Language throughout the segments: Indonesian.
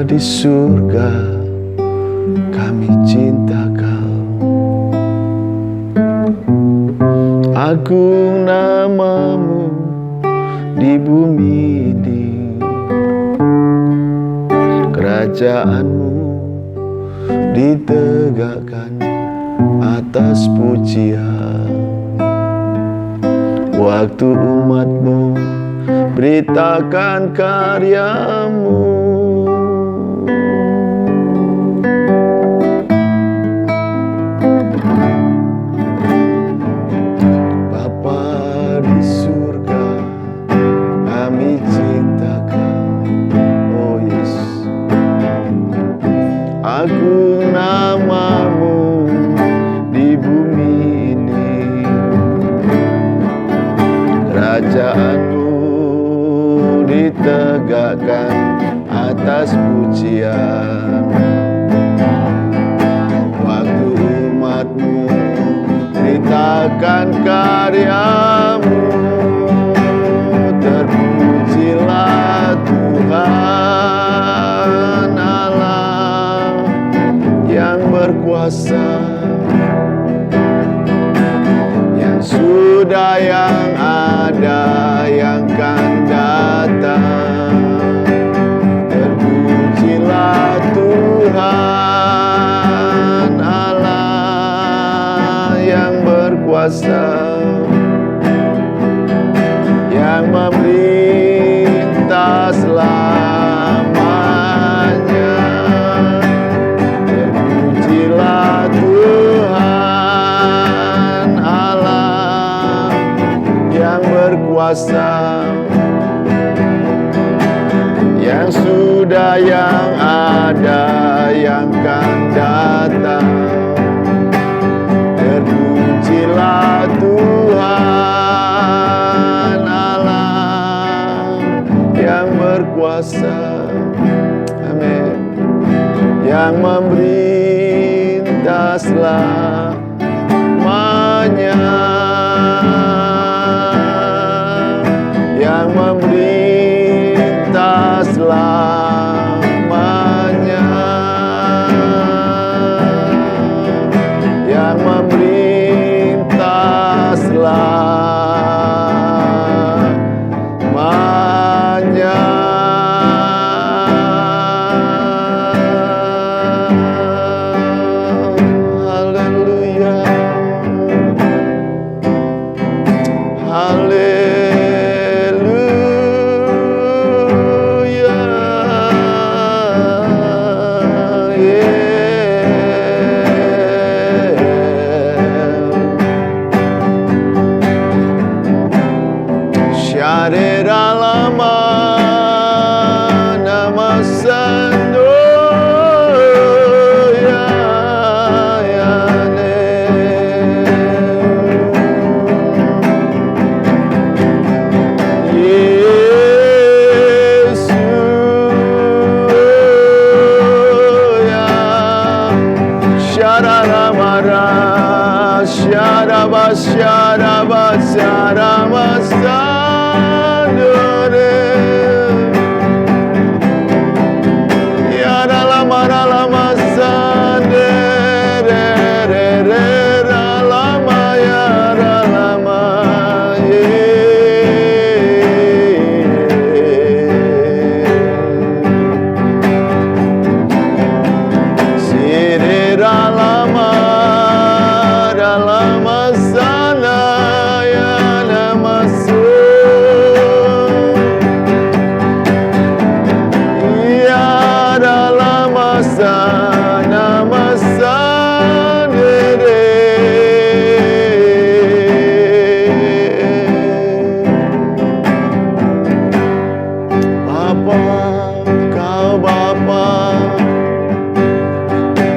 di surga, kami cinta Kau. Agung nama-Mu di bumi ini, kerajaan-Mu ditegakkan atas pujian. Waktu umat-Mu beritakan karya-Mu, Bapa di surga, kami cinta Kau. Oh Yesus, agung nama-Mu di bumi ini, kerajaan-Mu ditegakkan atas pujian. Waktu umat-Mu beritakan karya-Mu, terpujilah Tuhan Allah yang berkuasa, yang sudah, yang ada, yang akan datang. Terpujilah Tuhan Allah yang berkuasa, yang memerintah selamanya. Terpujilah Tuhan Allah yang berkuasa, yang sudah, yang ada, yang akan datang. Terpujilah Tuhan Allah yang berkuasa, amin, yang memerintah selamanya, yang memerintah selamanya, yang memerintah selamanya. Haleluya, haleluya. Syarera lama nama sando ya ne Yesus ya syarara mara syaraba syaraba syaraba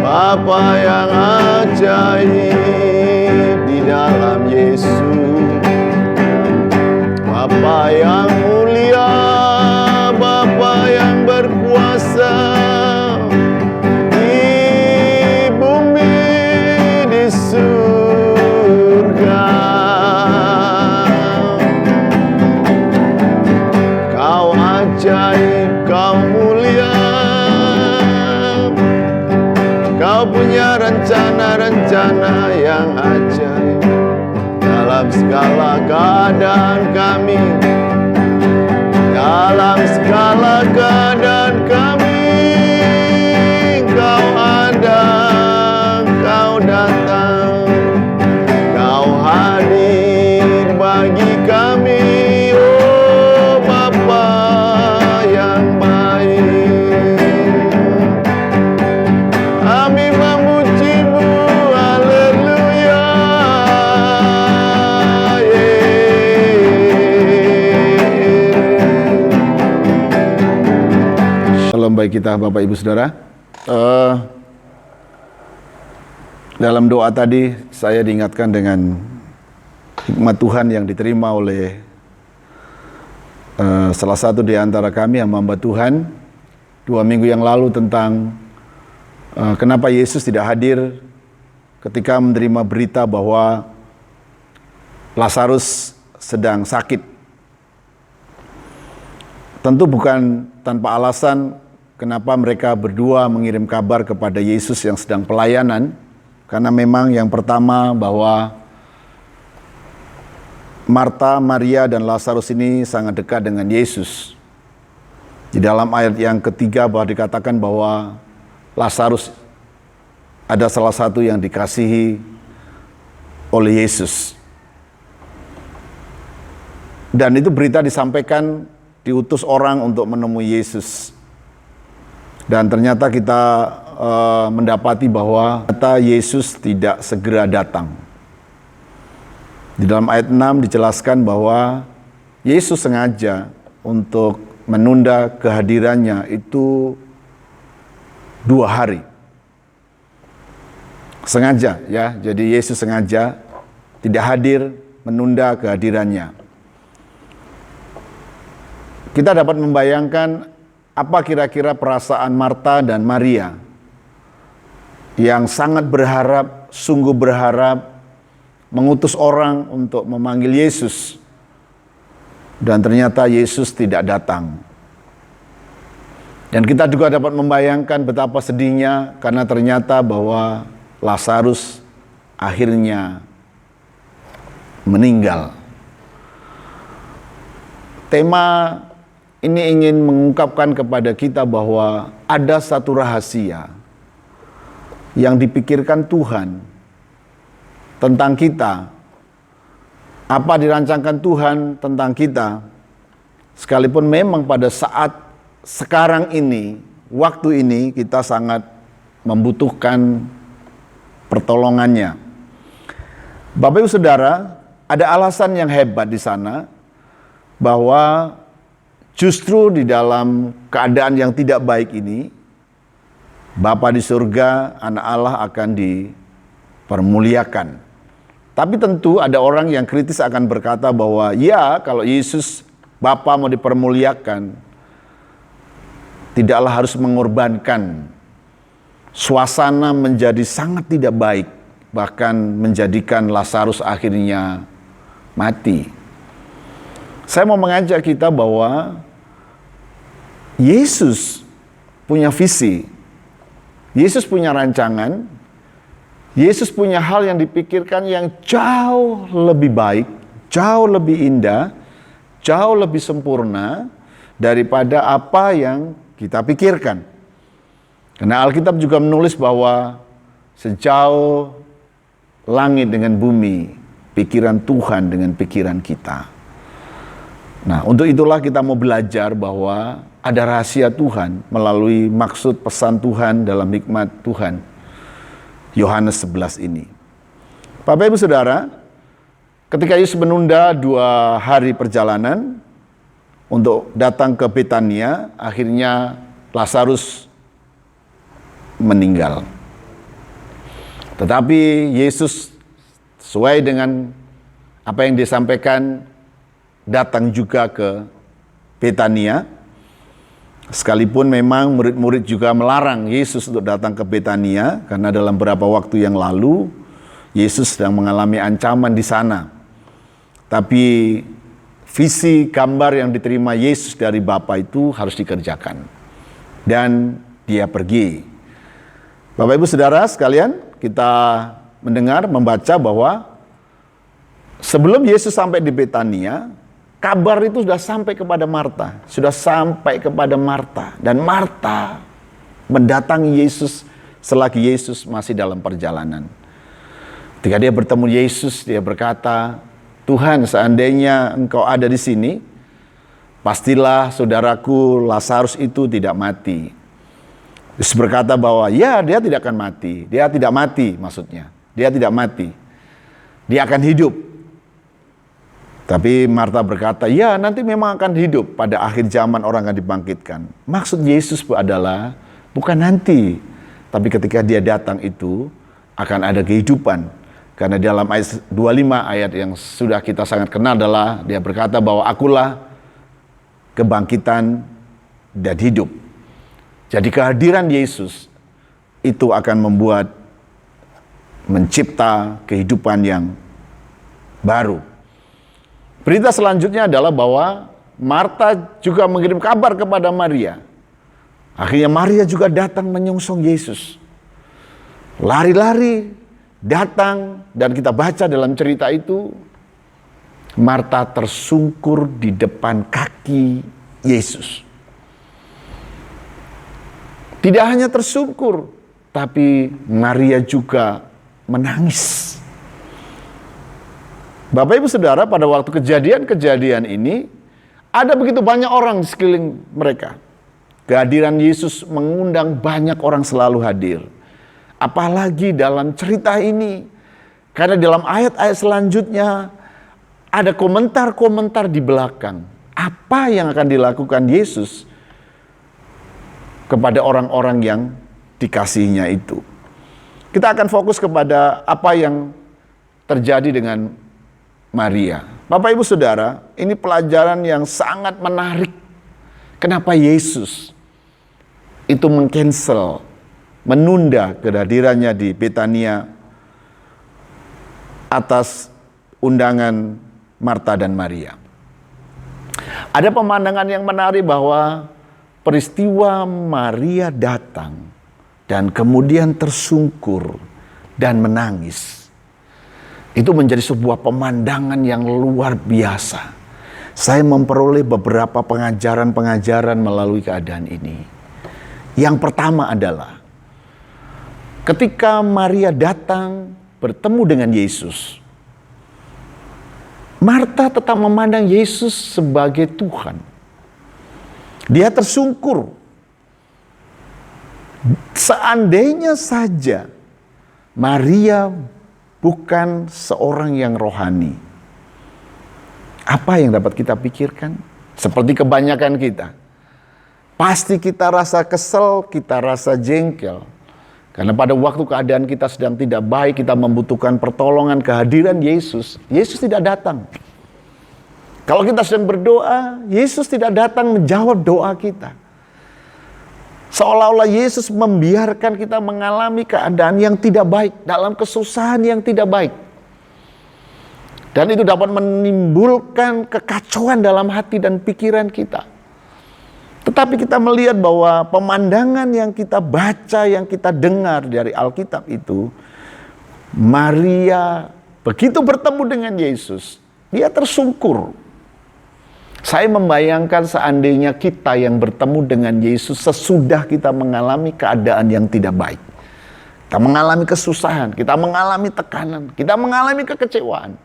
Bapa yang ajaib di dalam Yesus, Bapa yang mulia, Bapa yang berkuasa di bumi, di surga. Kau ajaib, Kau mulia, Kau punya rencana-rencana yang ajaib dalam segala keadaan kami. Dalam segala keadaan kami, Kau ada, Kau datang, Kau hadir bagi kami, oh Bapa yang baik. Kami memuji-Mu, haleluya. Shalom baik kita Bapak Ibu Saudara. Dalam doa tadi saya diingatkan dengan hikmat Tuhan yang diterima oleh salah satu di antara kami, hamba Tuhan, 2 minggu yang lalu, tentang kenapa Yesus tidak hadir ketika menerima berita bahwa Lazarus sedang sakit. Tentu bukan tanpa alasan kenapa mereka berdua mengirim kabar kepada Yesus yang sedang pelayanan, karena memang yang pertama bahwa Marta, Maria, dan Lazarus ini sangat dekat dengan Yesus. Di dalam ayat yang ketiga bahwa dikatakan bahwa Lazarus ada salah satu yang dikasihi oleh Yesus. Dan itu berita disampaikan, diutus orang untuk menemui Yesus. Dan ternyata kita mendapati bahwa kata Yesus tidak segera datang. Di dalam ayat 6 dijelaskan bahwa Yesus sengaja untuk menunda kehadirannya itu 2 hari. Sengaja ya, jadi Yesus sengaja tidak hadir, menunda kehadirannya. Kita dapat membayangkan apa kira-kira perasaan Marta dan Maria yang sangat berharap, sungguh berharap, mengutus orang untuk memanggil Yesus, dan ternyata Yesus tidak datang. Dan kita juga dapat membayangkan betapa sedihnya karena ternyata bahwa Lazarus akhirnya meninggal. Tema ini ingin mengungkapkan kepada kita bahwa ada satu rahasia yang dipikirkan Tuhan tentang kita. Apa dirancangkan Tuhan tentang kita, sekalipun memang pada saat sekarang ini, waktu ini kita sangat membutuhkan pertolongannya. Bapak Ibu Saudara, ada alasan yang hebat di sana bahwa justru di dalam keadaan yang tidak baik ini, Bapa di surga, Anak Allah akan dipermuliakan. Tapi tentu ada orang yang kritis akan berkata bahwa ya, kalau Yesus Bapa mau dipermuliakan, tidaklah harus mengorbankan. Suasana menjadi sangat tidak baik, bahkan menjadikan Lazarus akhirnya mati. Saya mau mengajak kita bahwa Yesus punya visi, Yesus punya rancangan, Yesus punya hal yang dipikirkan yang jauh lebih baik, jauh lebih indah, jauh lebih sempurna daripada apa yang kita pikirkan. Karena Alkitab juga menulis bahwa sejauh langit dengan bumi, pikiran Tuhan dengan pikiran kita. Nah, untuk itulah kita mau belajar bahwa ada rahasia Tuhan melalui maksud pesan Tuhan dalam hikmat Tuhan. Yohanes 11 ini. Bapak Ibu Saudara, ketika Yesus menunda 2 hari perjalanan untuk datang ke Betania, akhirnya Lazarus meninggal. Tetapi Yesus sesuai dengan apa yang disampaikan datang juga ke Betania. Sekalipun memang murid-murid juga melarang Yesus untuk datang ke Betania karena dalam beberapa waktu yang lalu Yesus sedang mengalami ancaman di sana. Tapi visi gambar yang diterima Yesus dari Bapa itu harus dikerjakan. Dan dia pergi. Bapak Ibu Saudara sekalian, kita mendengar, membaca bahwa sebelum Yesus sampai di Betania, kabar itu sudah sampai kepada Marta. Sudah sampai kepada Marta. Dan Marta mendatangi Yesus selagi Yesus masih dalam perjalanan. Ketika dia bertemu Yesus, dia berkata, Tuhan, seandainya engkau ada di sini, pastilah saudaraku Lazarus itu tidak mati. Yesus berkata bahwa ya, dia tidak akan mati. Dia tidak mati maksudnya. Dia tidak mati. Dia akan hidup. Tapi Marta berkata, ya nanti memang akan hidup. Pada akhir zaman orang akan dibangkitkan. Maksud Yesus adalah bukan nanti. Tapi ketika dia datang itu akan ada kehidupan. Karena dalam ayat 25 ayat yang sudah kita sangat kenal adalah dia berkata bahwa akulah kebangkitan dan hidup. Jadi kehadiran Yesus itu akan membuat mencipta kehidupan yang baru. Berita selanjutnya adalah bahwa Marta juga mengirim kabar kepada Maria. Akhirnya Maria juga datang menyongsong Yesus. Lari-lari datang dan kita baca dalam cerita itu Marta tersungkur di depan kaki Yesus. Tidak hanya tersungkur, tapi Maria juga menangis. Bapak Ibu Saudara, pada waktu kejadian-kejadian ini, ada begitu banyak orang di sekeliling mereka. Kehadiran Yesus mengundang banyak orang selalu hadir. Apalagi dalam cerita ini, karena dalam ayat-ayat selanjutnya, ada komentar-komentar di belakang. Apa yang akan dilakukan Yesus kepada orang-orang yang dikasihinya itu. Kita akan fokus kepada apa yang terjadi dengan Maria. Bapak Ibu Saudara, ini pelajaran yang sangat menarik. Kenapa Yesus itu mengcancel, menunda kehadirannya di Betania atas undangan Marta dan Maria. Ada pemandangan yang menarik bahwa peristiwa Maria datang dan kemudian tersungkur dan menangis. Itu menjadi sebuah pemandangan yang luar biasa. Saya memperoleh beberapa pengajaran-pengajaran melalui keadaan ini. Yang pertama adalah ketika Maria datang bertemu dengan Yesus, Marta tetap memandang Yesus sebagai Tuhan. Dia tersungkur. Seandainya saja Maria bukan seorang yang rohani, apa yang dapat kita pikirkan? Seperti kebanyakan kita, pasti kita rasa kesel, kita rasa jengkel. Karena pada waktu keadaan kita sedang tidak baik, kita membutuhkan pertolongan, kehadiran Yesus, Yesus tidak datang. Kalau kita sedang berdoa, Yesus tidak datang menjawab doa kita. Seolah-olah Yesus membiarkan kita mengalami keadaan yang tidak baik, dalam kesusahan yang tidak baik. Dan itu dapat menimbulkan kekacauan dalam hati dan pikiran kita. Tetapi kita melihat bahwa pemandangan yang kita baca, yang kita dengar dari Alkitab itu, Maria begitu bertemu dengan Yesus, dia tersungkur. Saya membayangkan seandainya kita yang bertemu dengan Yesus sesudah kita mengalami keadaan yang tidak baik. Kita mengalami kesusahan, kita mengalami tekanan, kita mengalami kekecewaan.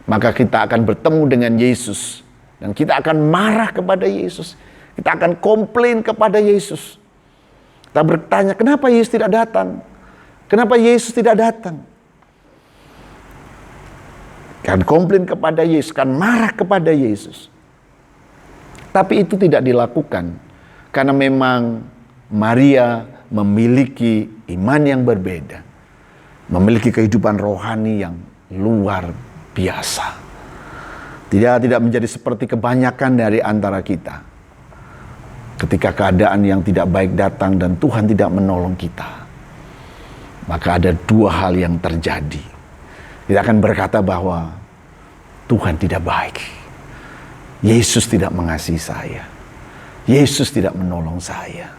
Maka kita akan bertemu dengan Yesus. Dan kita akan marah kepada Yesus. Kita akan komplain kepada Yesus. Kita bertanya, kenapa Yesus tidak datang? Kenapa Yesus tidak datang? Kan komplain kepada Yesus, kan marah kepada Yesus. Tapi itu tidak dilakukan karena memang Maria memiliki iman yang berbeda, memiliki kehidupan rohani yang luar biasa. Tidak menjadi seperti kebanyakan dari antara kita. Ketika keadaan yang tidak baik datang dan Tuhan tidak menolong kita, maka ada dua hal yang terjadi. Kita akan berkata bahwa Tuhan tidak baik. Yesus tidak mengasihi saya. Yesus tidak menolong saya.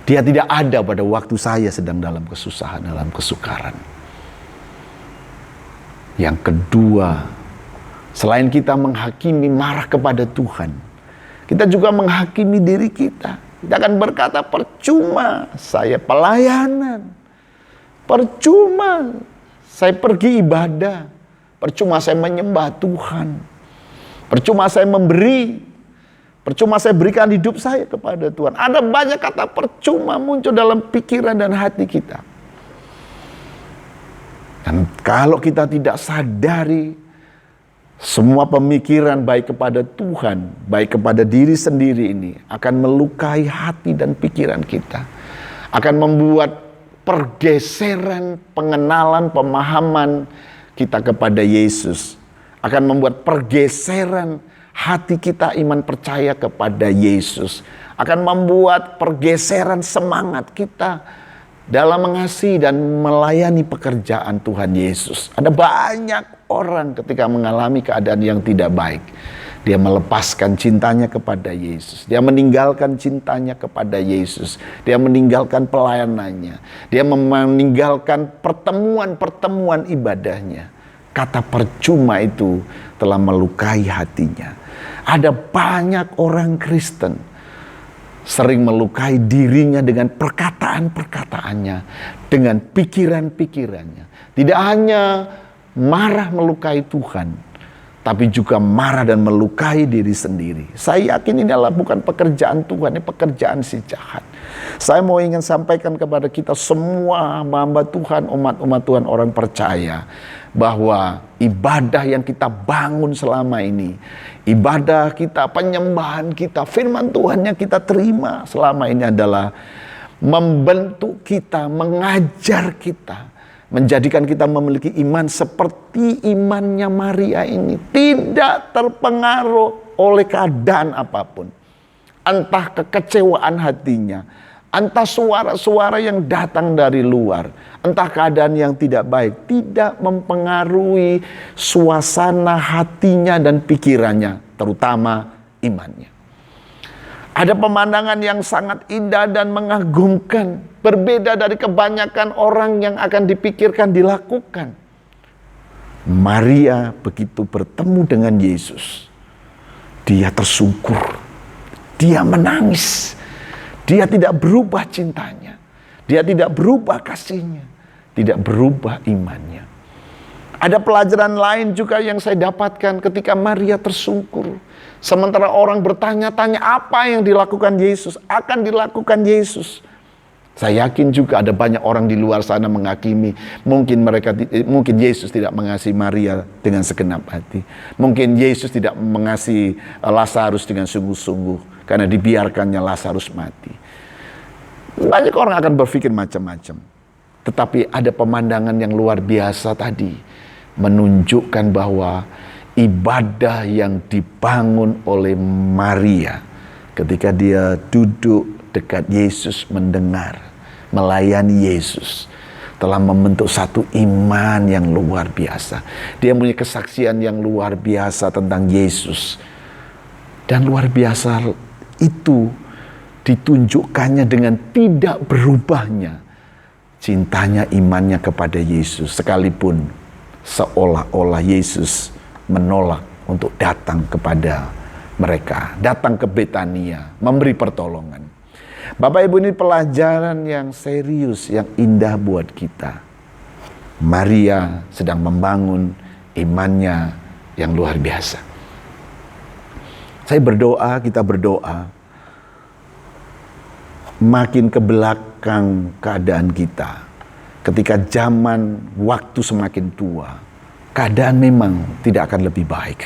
Dia tidak ada pada waktu saya sedang dalam kesusahan, dalam kesukaran. Yang kedua, selain kita menghakimi marah kepada Tuhan, kita juga menghakimi diri kita. Kita akan berkata, percuma saya pelayanan, percuma saya pergi ibadah, percuma saya menyembah Tuhan, percuma saya memberi, percuma saya berikan hidup saya kepada Tuhan. Ada banyak kata percuma muncul dalam pikiran dan hati kita. Dan kalau kita tidak sadari, semua pemikiran baik kepada Tuhan, baik kepada diri sendiri ini akan melukai hati dan pikiran kita. Akan membuat pergeseran pengenalan, pemahaman kita kepada Yesus. Akan membuat pergeseran hati kita iman percaya kepada Yesus. Akan membuat pergeseran semangat kita dalam mengasihi dan melayani pekerjaan Tuhan Yesus. Ada banyak orang ketika mengalami keadaan yang tidak baik, dia melepaskan cintanya kepada Yesus. Dia meninggalkan cintanya kepada Yesus. Dia meninggalkan pelayanannya. Dia meninggalkan pertemuan-pertemuan ibadahnya. Kata percuma itu telah melukai hatinya. Ada banyak orang Kristen sering melukai dirinya dengan perkataan-perkataannya, dengan pikiran-pikirannya. Tidak hanya marah melukai Tuhan, tapi juga marah dan melukai diri sendiri. Saya yakin ini adalah bukan pekerjaan Tuhan, ini pekerjaan si jahat. Saya mau ingin sampaikan kepada kita semua hamba Tuhan, umat-umat Tuhan, orang percaya, bahwa ibadah yang kita bangun selama ini, ibadah kita, penyembahan kita, firman Tuhan yang kita terima selama ini adalah membentuk kita, mengajar kita, menjadikan kita memiliki iman seperti imannya Maria ini. Tidak terpengaruh oleh keadaan apapun. Entah kekecewaan hatinya, entah suara-suara yang datang dari luar, entah keadaan yang tidak baik, tidak mempengaruhi suasana hatinya dan pikirannya, terutama imannya. Ada pemandangan yang sangat indah dan mengagumkan, berbeda dari kebanyakan orang yang akan dipikirkan dilakukan. Maria begitu bertemu dengan Yesus, dia tersungkur, dia menangis, dia tidak berubah cintanya, dia tidak berubah kasihnya, tidak berubah imannya. Ada pelajaran lain juga yang saya dapatkan ketika Maria tersungkur. Sementara orang bertanya-tanya apa yang dilakukan Yesus, akan dilakukan Yesus. Saya yakin juga ada banyak orang di luar sana menghakimi. Mungkin Yesus tidak mengasihi Maria dengan segenap hati. Mungkin Yesus tidak mengasihi Lazarus dengan sungguh-sungguh karena dibiarkannya Lazarus mati. Banyak orang akan berpikir macam-macam. Tetapi ada pemandangan yang luar biasa tadi, menunjukkan bahwa ibadah yang dibangun oleh Maria ketika dia duduk dekat Yesus mendengar, melayani Yesus, telah membentuk satu iman yang luar biasa. Dia punya kesaksian yang luar biasa tentang Yesus. Dan luar biasa itu ditunjukkannya dengan tidak berubahnya cintanya, imannya kepada Yesus, sekalipun seolah-olah Yesus menolak untuk datang kepada mereka, datang ke Betania, memberi pertolongan. Bapak Ibu, ini pelajaran yang serius, yang indah buat kita. Maria sedang membangun imannya yang luar biasa. Saya berdoa, kita berdoa, makin ke belakang keadaan kita, ketika zaman waktu semakin tua, keadaan memang tidak akan lebih baik.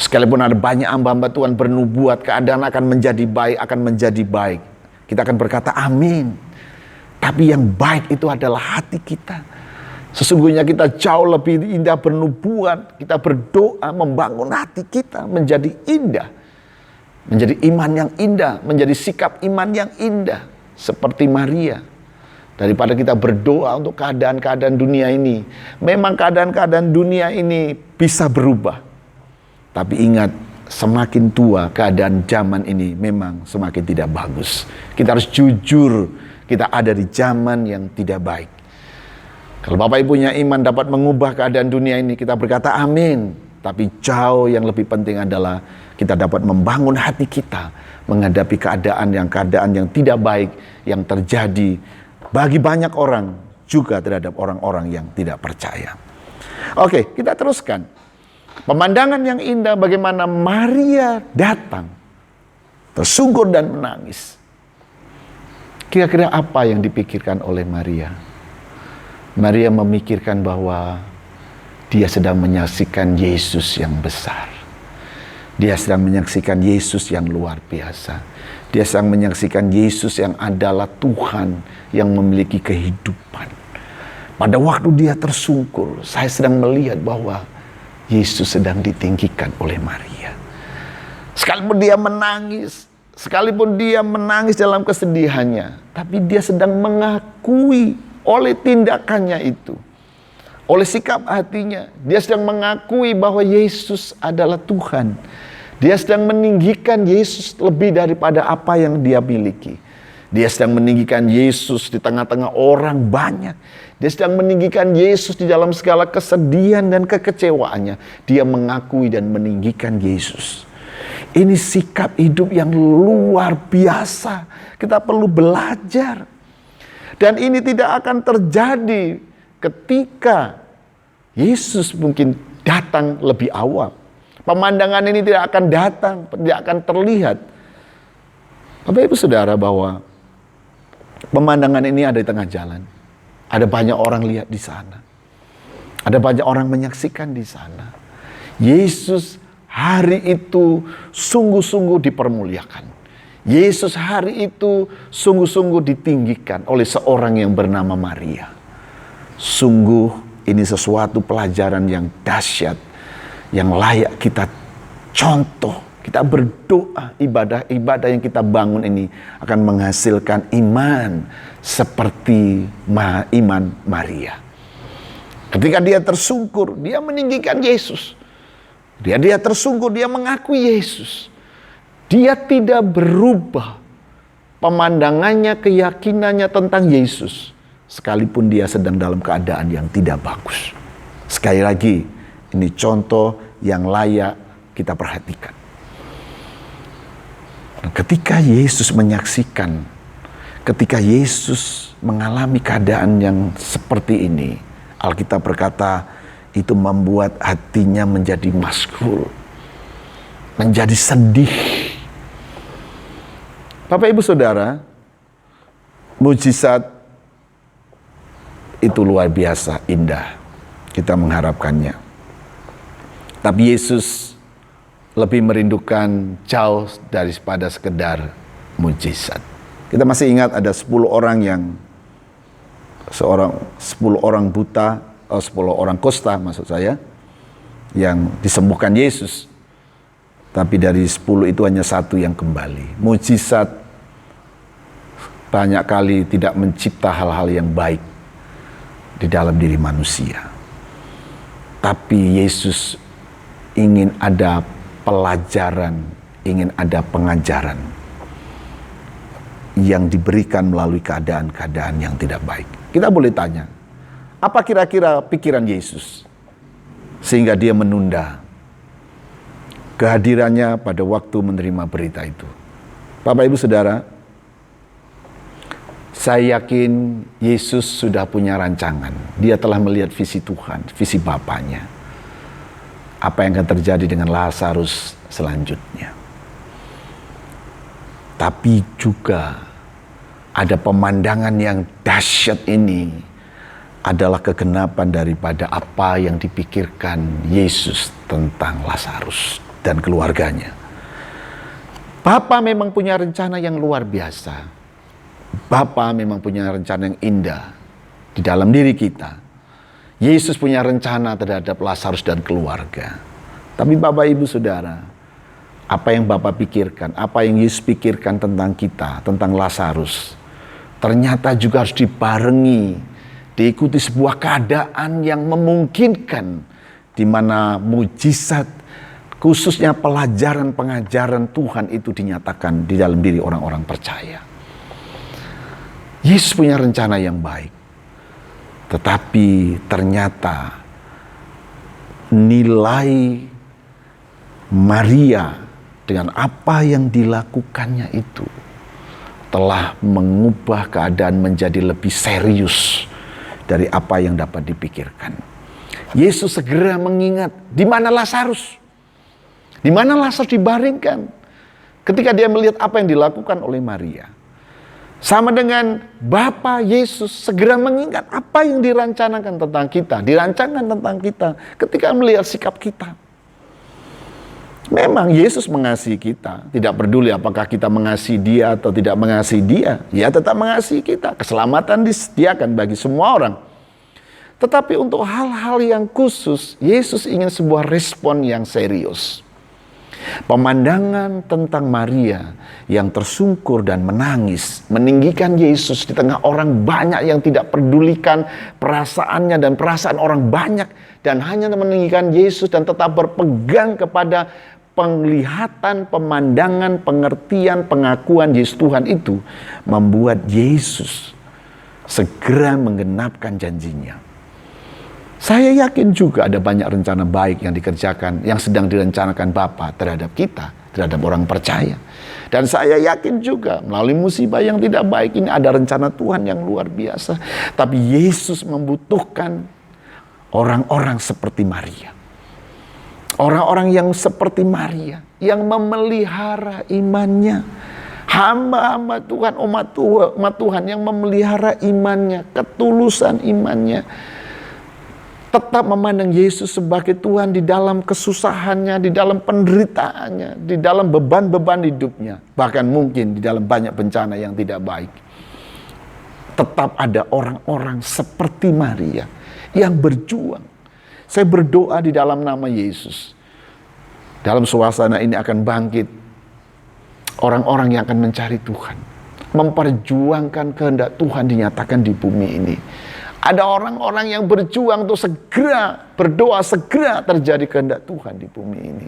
Sekalipun ada banyak hamba-hamba Tuhan bernubuat keadaan akan menjadi baik, akan menjadi baik, kita akan berkata amin. Tapi yang baik itu adalah hati kita. Sesungguhnya kita jauh lebih indah bernubuat, kita berdoa membangun hati kita menjadi indah, menjadi iman yang indah, menjadi sikap iman yang indah seperti Maria. Daripada kita berdoa untuk keadaan-keadaan dunia ini. Memang keadaan-keadaan dunia ini bisa berubah. Tapi ingat, semakin tua, keadaan zaman ini memang semakin tidak bagus. Kita harus jujur, kita ada di zaman yang tidak baik. Kalau Bapak Ibunya iman dapat mengubah keadaan dunia ini, kita berkata amin. Tapi jauh yang lebih penting adalah kita dapat membangun hati kita menghadapi keadaan yang tidak baik yang terjadi bagi banyak orang, juga terhadap orang-orang yang tidak percaya. Oke, kita teruskan. Pemandangan yang indah bagaimana Maria datang, tersungkur dan menangis. Kira-kira apa yang dipikirkan oleh Maria? Maria memikirkan bahwa dia sedang menyaksikan Yesus yang besar. Dia sedang menyaksikan Yesus yang luar biasa. Dia sedang menyaksikan Yesus yang adalah Tuhan yang memiliki kehidupan. Pada waktu dia tersungkur, saya sedang melihat bahwa Yesus sedang ditinggikan oleh Maria. Sekalipun dia menangis dalam kesedihannya, tapi dia sedang mengakui oleh tindakannya itu, oleh sikap hatinya, dia sedang mengakui bahwa Yesus adalah Tuhan. Dia sedang meninggikan Yesus lebih daripada apa yang dia miliki. Dia sedang meninggikan Yesus di tengah-tengah orang banyak. Dia sedang meninggikan Yesus di dalam segala kesedihan dan kekecewaannya. Dia mengakui dan meninggikan Yesus. Ini sikap hidup yang luar biasa. Kita perlu belajar. Dan ini tidak akan terjadi ketika Yesus mungkin datang lebih awal. Pemandangan ini tidak akan datang, tidak akan terlihat. Bapak Ibu Saudara, bahwa pemandangan ini ada di tengah jalan. Ada banyak orang lihat di sana. Ada banyak orang menyaksikan di sana. Yesus hari itu sungguh-sungguh dipermuliakan. Yesus hari itu sungguh-sungguh ditinggikan oleh seorang yang bernama Maria. Sungguh ini sesuatu pelajaran yang dahsyat, yang layak kita contoh. Kita berdoa, ibadah yang kita bangun ini akan menghasilkan iman seperti iman Maria. Ketika dia tersungkur, dia meninggikan Yesus. Dia tersungkur, dia mengakui Yesus. Dia tidak berubah pemandangannya, keyakinannya tentang Yesus, sekalipun dia sedang dalam keadaan yang tidak bagus. Sekali lagi, ini contoh yang layak kita perhatikan. Ketika Yesus menyaksikan, ketika Yesus mengalami keadaan yang seperti ini, Alkitab berkata itu membuat hatinya menjadi maskur, menjadi sedih. Bapak Ibu Saudara, mujizat itu luar biasa indah, kita mengharapkannya. Tapi Yesus lebih merindukan jauh daripada sekedar mujizat. Kita masih ingat ada 10 orang buta, 10 orang kusta maksud saya, yang disembuhkan Yesus. Tapi dari 10 itu hanya 1 yang kembali. Mujizat banyak kali tidak mencipta hal-hal yang baik di dalam diri manusia. Tapi Yesus ingin ada pelajaran, ingin ada pengajaran yang diberikan melalui keadaan-keadaan yang tidak baik. Kita boleh tanya, apa kira-kira pikiran Yesus sehingga dia menunda kehadirannya pada waktu menerima berita itu? Bapak Ibu Saudara, saya yakin Yesus sudah punya rancangan. Dia telah melihat visi Tuhan, visi Bapaknya. Apa yang akan terjadi dengan Lazarus selanjutnya. Tapi juga ada pemandangan yang dahsyat ini adalah kegenapan daripada apa yang dipikirkan Yesus tentang Lazarus dan keluarganya. Bapa memang punya rencana yang luar biasa. Bapa memang punya rencana yang indah di dalam diri kita. Yesus punya rencana terhadap Lazarus dan keluarga. Tapi Bapak Ibu Saudara, apa yang Bapak pikirkan, apa yang Yesus pikirkan tentang kita, tentang Lazarus, ternyata juga harus dibarengi, diikuti sebuah keadaan yang memungkinkan, di mana mujizat Khususnya pelajaran-pengajaran Tuhan itu dinyatakan di dalam diri orang-orang percaya. Yesus punya rencana yang baik. Tetapi ternyata nilai Maria dengan apa yang dilakukannya itu telah mengubah keadaan menjadi lebih serius dari apa yang dapat dipikirkan. Yesus segera mengingat di mana Lazarus. Di mana Lazarus dibaringkan. Ketika dia melihat apa yang dilakukan oleh Maria. Sama dengan Bapa Yesus segera mengingat apa yang dirancangkan tentang kita. Dirancangkan tentang kita ketika melihat sikap kita. Memang Yesus mengasihi kita. Tidak peduli apakah kita mengasihi dia atau tidak mengasihi dia. Dia tetap mengasihi kita. Keselamatan disediakan bagi semua orang. Tetapi untuk hal-hal yang khusus, Yesus ingin sebuah respon yang serius. Pemandangan tentang Maria yang tersungkur dan menangis, meninggikan Yesus di tengah orang banyak yang tidak pedulikan perasaannya dan perasaan orang banyak, dan hanya meninggikan Yesus dan tetap berpegang kepada penglihatan, pemandangan, pengertian, pengakuan Yesus Tuhan itu, membuat Yesus segera menggenapkan janjinya. Saya yakin juga ada banyak rencana baik yang dikerjakan, yang sedang direncanakan Bapa terhadap kita, terhadap orang percaya. Dan saya yakin juga melalui musibah yang tidak baik ini ada rencana Tuhan yang luar biasa. Tapi Yesus membutuhkan orang-orang seperti Maria. Orang-orang yang seperti Maria, yang memelihara imannya. Hamba-hamba Tuhan, umat Tuhan yang memelihara imannya, ketulusan imannya. Tetap memandang Yesus sebagai Tuhan di dalam kesusahannya, di dalam penderitaannya, di dalam beban-beban hidupnya. Bahkan mungkin di dalam banyak bencana yang tidak baik. Tetap ada orang-orang seperti Maria yang berjuang. Saya berdoa di dalam nama Yesus. Dalam suasana ini akan bangkit orang-orang yang akan mencari Tuhan. Memperjuangkan kehendak Tuhan dinyatakan di bumi ini. Ada orang-orang yang berjuang untuk segera berdoa, segera terjadi kehendak Tuhan di bumi ini.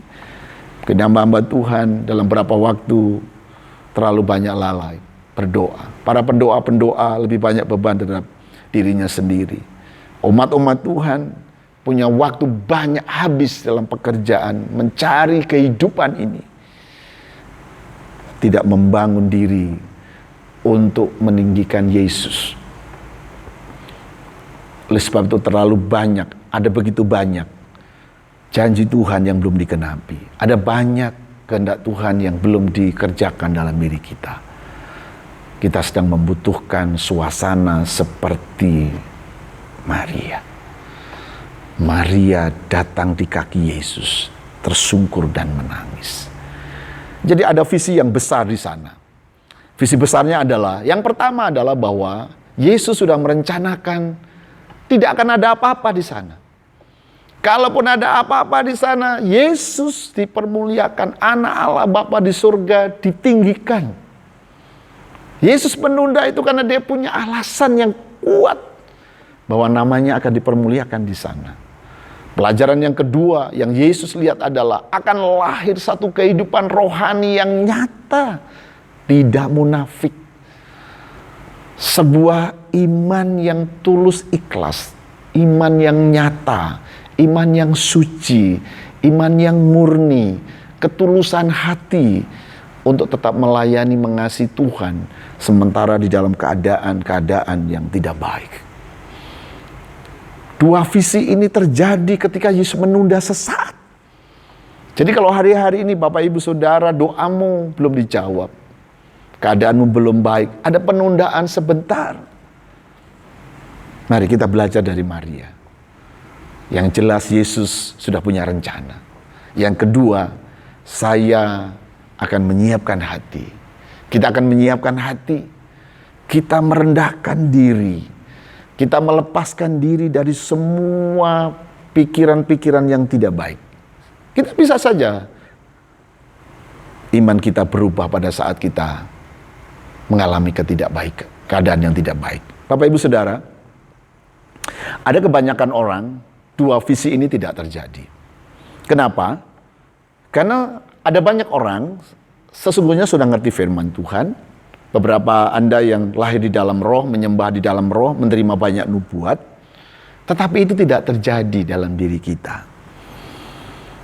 Mungkin hamba-hamba Tuhan dalam beberapa waktu terlalu banyak lalai berdoa. Para pendoa-pendoa lebih banyak beban terhadap dirinya sendiri. Umat-umat Tuhan punya waktu banyak habis dalam pekerjaan, mencari kehidupan ini. Tidak membangun diri untuk meninggikan Yesus. Oleh sebab itu terlalu banyak, ada begitu banyak janji Tuhan yang belum dikenapi. Ada banyak kehendak Tuhan yang belum dikerjakan dalam diri kita. Kita sedang membutuhkan suasana seperti Maria. Maria datang di kaki Yesus, tersungkur dan menangis. Jadi ada visi yang besar di sana. Visi besarnya adalah, yang pertama adalah bahwa Yesus sudah merencanakan tidak akan ada apa-apa di sana. Kalaupun ada apa-apa di sana, Yesus dipermuliakan, anak Allah Bapa di surga ditinggikan. Yesus menunda itu karena dia punya alasan yang kuat bahwa namanya akan dipermuliakan di sana. Pelajaran yang kedua yang Yesus lihat adalah akan lahir satu kehidupan rohani yang nyata, tidak munafik. Sebuah iman yang tulus ikhlas, iman yang nyata, iman yang suci, iman yang murni, ketulusan hati untuk tetap melayani, mengasihi Tuhan sementara di dalam keadaan-keadaan yang tidak baik. Dua visi ini terjadi ketika Yesus menunda sesaat. Jadi kalau hari-hari ini Bapak Ibu Saudara doamu belum dijawab, keadaanmu belum baik, ada penundaan sebentar. Mari kita belajar dari Maria. Yang jelas Yesus sudah punya rencana. Yang kedua, saya akan menyiapkan hati. Kita akan menyiapkan hati. Kita merendahkan diri. Kita melepaskan diri dari semua pikiran-pikiran yang tidak baik. Kita bisa saja iman kita berubah pada saat kita mengalami ketidakbaikan, keadaan yang tidak baik. Bapak Ibu Saudara, ada kebanyakan orang, dua visi ini tidak terjadi. Kenapa? Karena ada banyak orang sesungguhnya sudah ngerti firman Tuhan. Beberapa Anda yang lahir di dalam roh, menyembah di dalam roh, menerima banyak nubuat. Tetapi itu tidak terjadi dalam diri kita.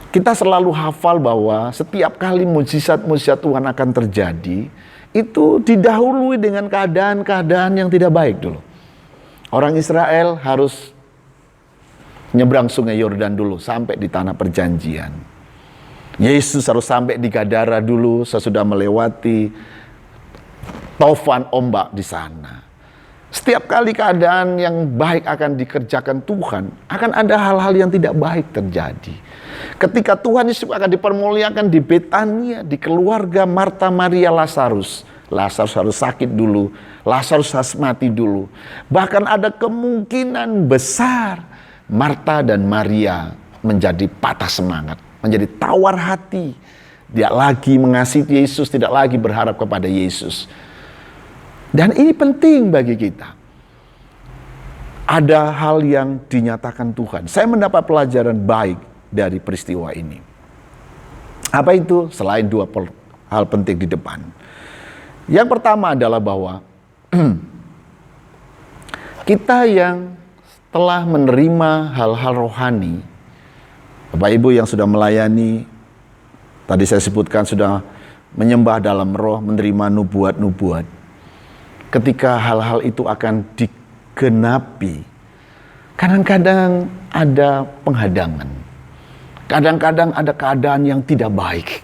Kita selalu hafal bahwa setiap kali mujizat-mujizat Tuhan akan terjadi, itu didahului dengan keadaan-keadaan yang tidak baik dulu. Orang Israel harus nyebrang sungai Yordan dulu sampai di tanah perjanjian. Yesus harus sampai di Gadara dulu sesudah melewati taufan ombak di sana. Setiap kali keadaan yang baik akan dikerjakan Tuhan, akan ada hal-hal yang tidak baik terjadi. Ketika Tuhan Yesus akan dipermuliakan di Betania, di keluarga Marta, Maria, Lazarus. Lazarus harus sakit dulu, Lazarus harus mati dulu. Bahkan ada kemungkinan besar Marta dan Maria menjadi patah semangat, menjadi tawar hati. Tidak lagi mengasihi Yesus, tidak lagi berharap kepada Yesus. Dan ini penting bagi kita. Ada hal yang dinyatakan Tuhan. Saya mendapat pelajaran baik dari peristiwa ini. Apa itu? Selain dua hal penting di depan. Yang pertama adalah bahwa kita yang telah menerima hal-hal rohani, Bapak Ibu yang sudah melayani, tadi saya sebutkan sudah menyembah dalam roh, menerima nubuat-nubuat. Ketika hal-hal itu akan digenapi, kadang-kadang ada penghadangan. Kadang-kadang ada keadaan yang tidak baik.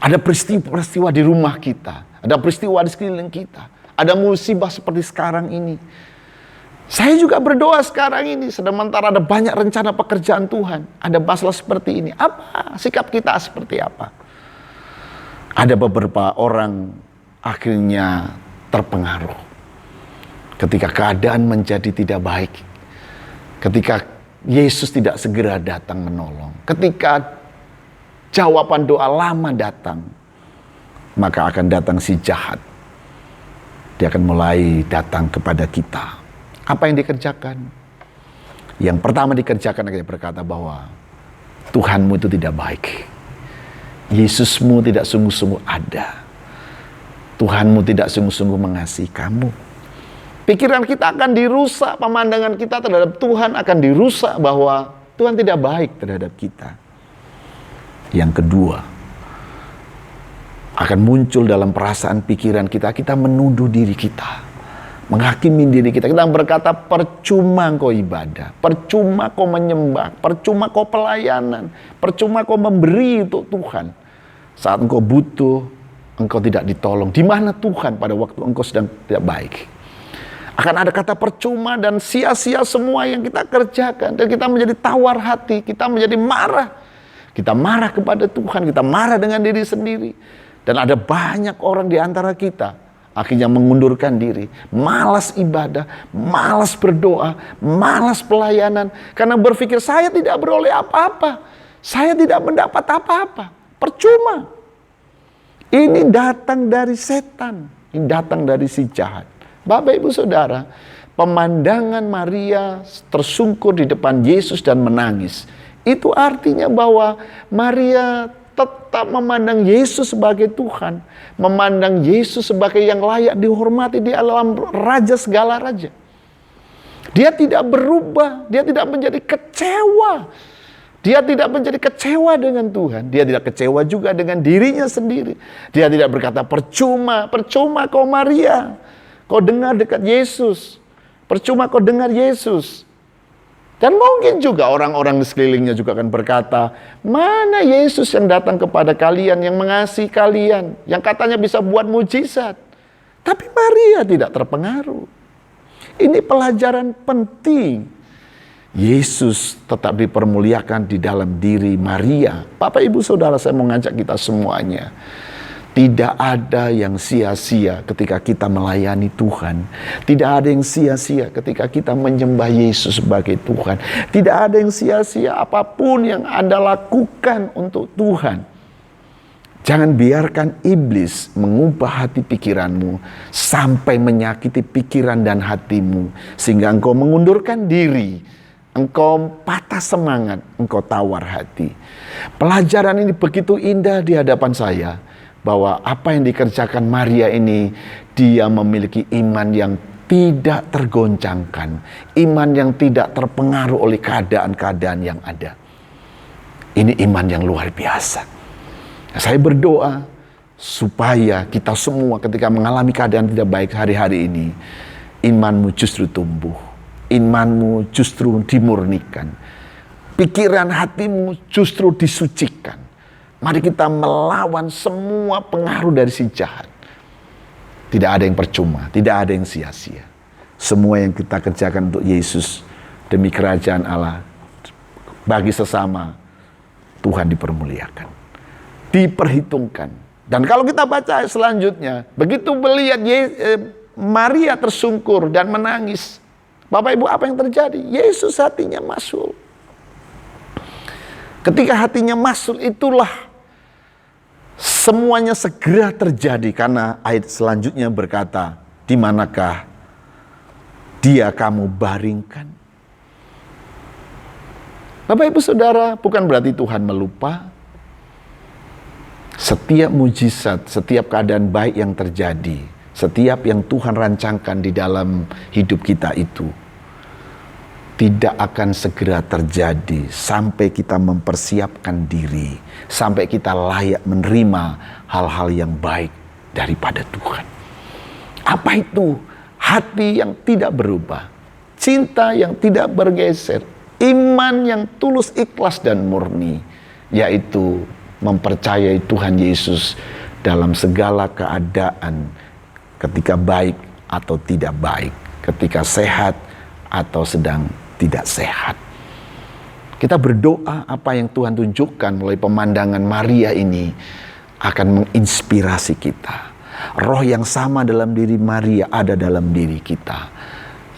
Ada peristiwa-peristiwa di rumah kita. Ada peristiwa di sekeliling kita. Ada musibah seperti sekarang ini. Saya juga berdoa sekarang ini. Sementara ada banyak rencana pekerjaan Tuhan. Ada masalah seperti ini. Apa sikap kita seperti apa? Ada beberapa orang akhirnya terpengaruh. Ketika keadaan menjadi tidak baik. Ketika Yesus tidak segera datang menolong. Ketika jawaban doa lama datang, maka akan datang si jahat. Dia akan mulai datang kepada kita. Apa yang dikerjakan? Yang pertama dikerjakan, dia berkata bahwa Tuhanmu itu tidak baik. Yesusmu tidak sungguh-sungguh ada. Tuhanmu tidak sungguh-sungguh mengasihi kamu. Pikiran kita akan dirusak, pemandangan kita terhadap Tuhan akan dirusak bahwa Tuhan tidak baik terhadap kita. Yang kedua, akan muncul dalam perasaan pikiran kita, kita menuduh diri kita, menghakimi diri kita. Kita berkata, percuma kau ibadah, percuma kau menyembah, percuma kau pelayanan, percuma kau memberi untuk Tuhan. Saat engkau butuh, engkau tidak ditolong. Di mana Tuhan pada waktu engkau sedang tidak baik? Akan ada kata percuma dan sia-sia semua yang kita kerjakan. Dan kita menjadi tawar hati, kita menjadi marah. Kita marah kepada Tuhan, kita marah dengan diri sendiri. Dan ada banyak orang di antara kita akhirnya mengundurkan diri. Malas ibadah, malas berdoa, malas pelayanan. Karena berpikir saya tidak beroleh apa-apa. Saya tidak mendapat apa-apa. Percuma. Ini datang dari setan. Ini datang dari si jahat. Bapak Ibu Saudara, pemandangan Maria tersungkur di depan Yesus dan menangis. Itu artinya bahwa Maria tetap memandang Yesus sebagai Tuhan. Memandang Yesus sebagai yang layak dihormati di alam raja segala raja. Dia tidak berubah. Dia tidak menjadi kecewa. Dia tidak menjadi kecewa dengan Tuhan. Dia tidak kecewa juga dengan dirinya sendiri. Dia tidak berkata, percuma kau Maria. Kau dengar dekat Yesus. Percuma kau dengar Yesus. Dan mungkin juga orang-orang di sekelilingnya juga akan berkata, mana Yesus yang datang kepada kalian, yang mengasihi kalian, yang katanya bisa buat mujizat. Tapi Maria tidak terpengaruh. Ini pelajaran penting. Yesus tetap dipermuliakan di dalam diri Maria. Bapak Ibu Saudara, saya mau ngajak kita semuanya. Tidak ada yang sia-sia ketika kita melayani Tuhan. Tidak ada yang sia-sia ketika kita menyembah Yesus sebagai Tuhan. Tidak ada yang sia-sia apapun yang Anda lakukan untuk Tuhan. Jangan biarkan iblis mengubah hati pikiranmu sampai menyakiti pikiran dan hatimu. Sehingga engkau mengundurkan diri. engkau patah semangat, engkau tawar hati. Pelajaran ini begitu indah di hadapan saya, bahwa apa yang dikerjakan Maria ini, dia memiliki iman yang tidak tergoncangkan, iman yang tidak terpengaruh oleh keadaan-keadaan yang ada. Ini iman yang luar biasa. Saya berdoa supaya kita semua ketika mengalami keadaan tidak baik hari-hari ini, imanmu justru tumbuh, imanmu justru dimurnikan, pikiran hatimu justru disucikan. Mari kita melawan semua pengaruh dari si jahat. Tidak ada yang percuma, tidak ada yang sia-sia. Semua yang kita kerjakan untuk Yesus, demi kerajaan Allah, bagi sesama, Tuhan dipermuliakan, diperhitungkan. Dan kalau kita baca selanjutnya, begitu melihat Maria tersungkur dan menangis, Bapak Ibu, apa yang terjadi? Yesus hatinya masul. Ketika hatinya masul, itulah semuanya segera terjadi, karena ayat selanjutnya berkata, di manakah dia kamu baringkan? Bapak Ibu Saudara, bukan berarti Tuhan melupa. Setiap mujizat, setiap keadaan baik yang terjadi, setiap yang Tuhan rancangkan di dalam hidup kita itu, tidak akan segera terjadi sampai kita mempersiapkan diri, sampai kita layak menerima hal-hal yang baik daripada Tuhan. Apa itu? Hati yang tidak berubah, cinta yang tidak bergeser, iman yang tulus, ikhlas dan murni, yaitu mempercayai Tuhan Yesus dalam segala keadaan, ketika baik atau tidak baik, ketika sehat atau sedang tidak sehat. Kita berdoa apa yang Tuhan tunjukkan melalui pemandangan Maria ini akan menginspirasi kita. Roh yang sama dalam diri Maria ada dalam diri kita.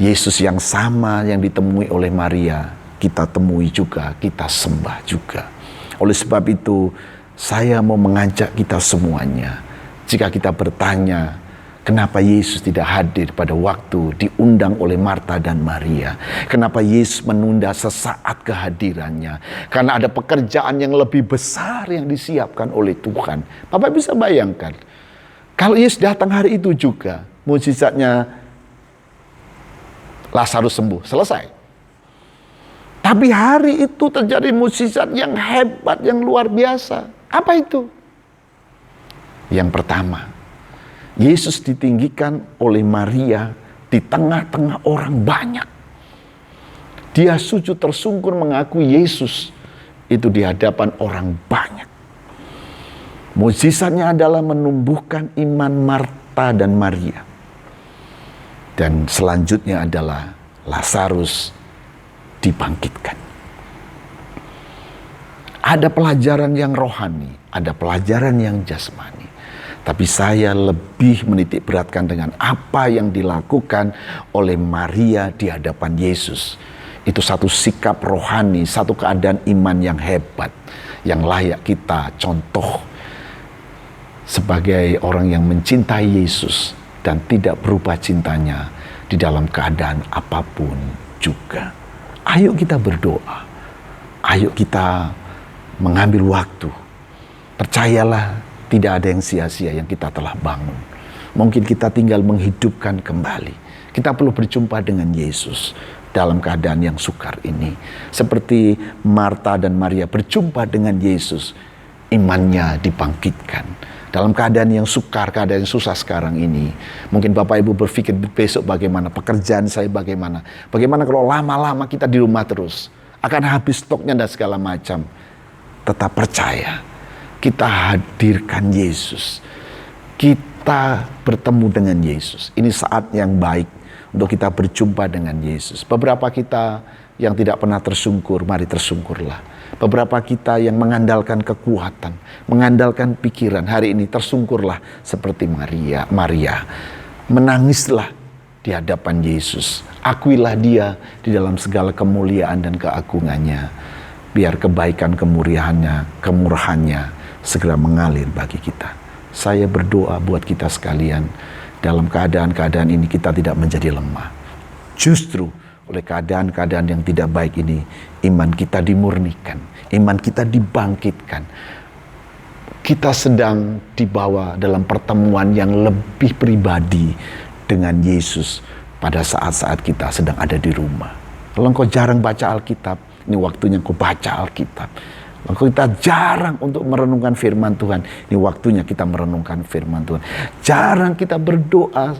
Yesus yang sama yang ditemui oleh Maria, kita temui juga, kita sembah juga. Oleh sebab itu, saya mau mengajak kita semuanya, jika kita bertanya, kenapa Yesus tidak hadir pada waktu diundang oleh Marta dan Maria? Kenapa Yesus menunda sesaat kehadirannya? Karena ada pekerjaan yang lebih besar yang disiapkan oleh Tuhan. Bapak bisa bayangkan, kalau Yesus datang hari itu juga, mukjizatnya Lazarus sembuh, selesai. Tapi hari itu terjadi mukjizat yang hebat, yang luar biasa. Apa itu? Yang pertama, Yesus ditinggikan oleh Maria di tengah-tengah orang banyak. Dia sujud tersungkur mengakui Yesus itu di hadapan orang banyak. Mukjizatnya adalah menumbuhkan iman Marta dan Maria. Dan selanjutnya adalah Lazarus dibangkitkan. Ada pelajaran yang rohani, ada pelajaran yang jasmani. Tapi saya lebih menitik beratkan dengan apa yang dilakukan oleh Maria di hadapan Yesus. Itu satu sikap rohani, satu keadaan iman yang hebat, yang layak kita contoh sebagai orang yang mencintai Yesus dan tidak berubah cintanya di dalam keadaan apapun juga. Ayo kita berdoa, ayo kita mengambil waktu. Percayalah, tidak ada yang sia-sia yang kita telah bangun. Mungkin kita tinggal menghidupkan kembali. Kita perlu berjumpa dengan Yesus dalam keadaan yang sukar ini. Seperti Marta dan Maria berjumpa dengan Yesus, imannya dibangkitkan. Dalam keadaan yang sukar, keadaan yang susah sekarang ini. Mungkin Bapak Ibu berpikir besok bagaimana, pekerjaan saya bagaimana. Bagaimana kalau lama-lama kita di rumah terus. Akan habis stoknya dan segala macam. Tetap percaya, kita hadirkan Yesus. Kita bertemu dengan Yesus. Ini saat yang baik untuk kita berjumpa dengan Yesus. Beberapa kita yang tidak pernah tersungkur, mari tersungkurlah. Beberapa kita yang mengandalkan kekuatan, mengandalkan pikiran, hari ini tersungkurlah seperti Maria. Menangislah di hadapan Yesus. Akuilah dia di dalam segala kemuliaan dan keagungannya. Biar kebaikan kemurahannya segera mengalir bagi kita. Saya berdoa buat kita sekalian, dalam keadaan-keadaan ini kita tidak menjadi lemah. Justru oleh keadaan-keadaan yang tidak baik ini, iman kita dimurnikan, iman kita dibangkitkan. Kita sedang dibawa dalam pertemuan yang lebih pribadi dengan Yesus pada saat-saat kita sedang ada di rumah. Kalau engkau jarang baca Alkitab, ini waktunya engkau baca Alkitab. Kalau kita jarang untuk merenungkan firman Tuhan, ini waktunya kita merenungkan firman Tuhan. Jarang kita berdoa,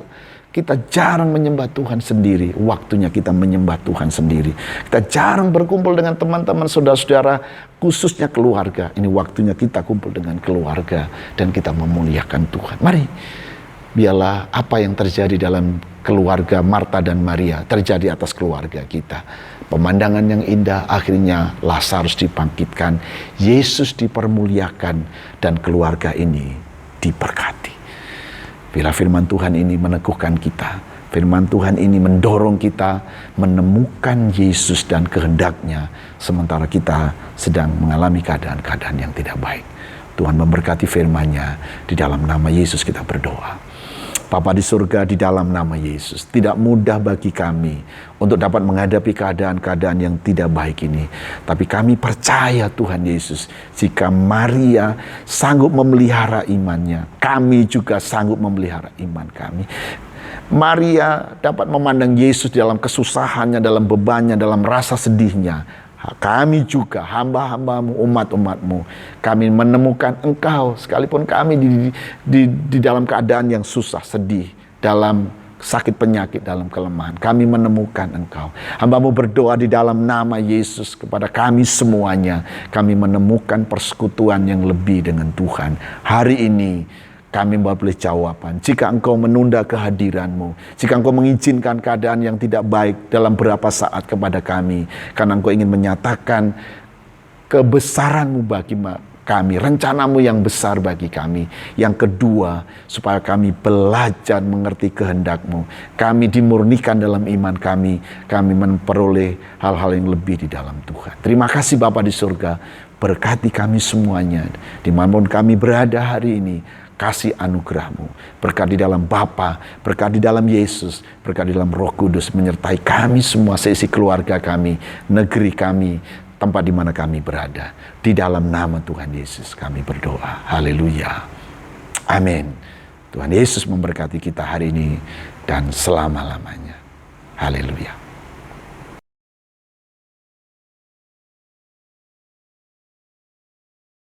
kita jarang menyembah Tuhan sendiri, waktunya kita menyembah Tuhan sendiri. Kita jarang berkumpul dengan teman-teman, saudara-saudara, khususnya keluarga. Ini waktunya kita kumpul dengan keluarga dan kita memuliakan Tuhan. Mari, biarlah apa yang terjadi dalam keluarga Marta dan Maria terjadi atas keluarga kita. Pemandangan yang indah, akhirnya Lazarus dibangkitkan, Yesus dipermuliakan, dan keluarga ini diberkati. Bila firman Tuhan ini meneguhkan kita, firman Tuhan ini mendorong kita menemukan Yesus dan kehendaknya, sementara kita sedang mengalami keadaan-keadaan yang tidak baik. Tuhan memberkati firman-Nya. Di dalam nama Yesus kita berdoa. Bapa di surga, di dalam nama Yesus, tidak mudah bagi kami untuk dapat menghadapi keadaan-keadaan yang tidak baik ini. Tapi kami percaya Tuhan Yesus, jika Maria sanggup memelihara imannya, kami juga sanggup memelihara iman kami. Maria dapat memandang Yesus dalam kesusahannya, dalam bebannya, dalam rasa sedihnya. Kami juga hamba-hambamu, umat-umatmu, kami menemukan Engkau sekalipun kami di dalam keadaan yang susah, sedih, dalam sakit penyakit, dalam kelemahan. Kami menemukan Engkau. Hambamu berdoa di dalam nama Yesus kepada kami semuanya. Kami menemukan persekutuan yang lebih dengan Tuhan. Hari ini kami boleh jawaban. Jika Engkau menunda kehadiran-Mu, jika Engkau mengizinkan keadaan yang tidak baik dalam beberapa saat kepada kami, karena Engkau ingin menyatakan kebesaran-Mu bagi kami, rencana-Mu yang besar bagi kami. Yang kedua, supaya kami belajar mengerti kehendak-Mu. Kami dimurnikan dalam iman kami memperoleh hal-hal yang lebih di dalam Tuhan. Terima kasih Bapa di surga, berkati kami semuanya, dimanapun kami berada hari ini. Kasih anugerah-Mu, berkat di dalam Bapa, berkat di dalam Yesus, berkat di dalam Roh Kudus, menyertai kami semua, seisi keluarga kami, negeri kami, tempat di mana kami berada. Di dalam nama Tuhan Yesus kami berdoa. Haleluya. Amin. Tuhan Yesus memberkati kita hari ini dan selama-lamanya. Haleluya.